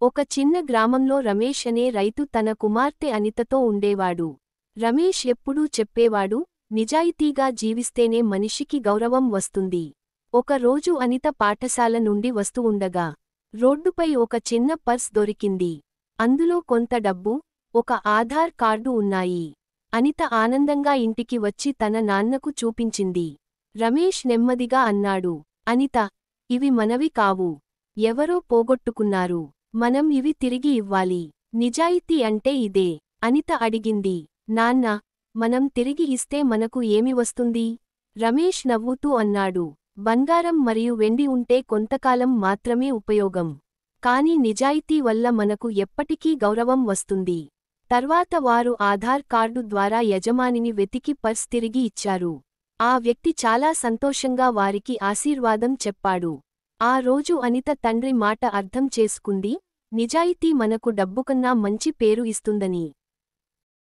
ఒక చిన్న గ్రామంలో రమేష్ అనే రైతు తన కుమార్తె అనితతో ఉండేవాడు. రమేష్ ఎప్పుడూ చెప్పేవాడు, నిజాయితీగా జీవిస్తేనే మనిషికి గౌరవం వస్తుంది. ఒక రోజు అనిత పాఠశాల నుండి వస్తూ ఉండగా రోడ్డుపై ఒక చిన్న పర్స్ దొరికింది. అందులో కొంత డబ్బు, ఒక ఆధార్ కార్డు ఉన్నాయి. అనిత ఆనందంగా ఇంటికి వచ్చి తన నాన్నకు చూపించింది. రమేష్ నెమ్మదిగా అన్నాడు, అనిత, ఇవి మనవి కావు. ఎవరో పోగొట్టుకున్నారు. మనం ఇవి తిరిగి ఇవ్వాలి. నిజాయితీ అంటే ఇదే. అనిత అడిగింది. నాన్నా, మనం తిరిగి ఇస్తే మనకు ఏమి వస్తుంది? రమేష్ నవ్వుతూ అన్నాడు, బంగారం మరియు వెండి ఉంటే కొంతకాలం మాత్రమే ఉపయోగం. కాని నిజాయితీ వల్ల మనకు ఎప్పటికీ గౌరవం వస్తుంది. తర్వాత వారు ఆధార్ కార్డు ద్వారా యజమానిని వెతికి పర్స్ తిరిగి ఇచ్చారు. ఆ వ్యక్తి చాలా సంతోషంగా వారికి ఆశీర్వాదం చెప్పాడు. ఆ రోజు అనిత తండ్రి మాట అర్థం చేసుకుంది, నిజాయితీ మనకు డబ్బుకన్నా మంచి పేరు ఇస్తుందని.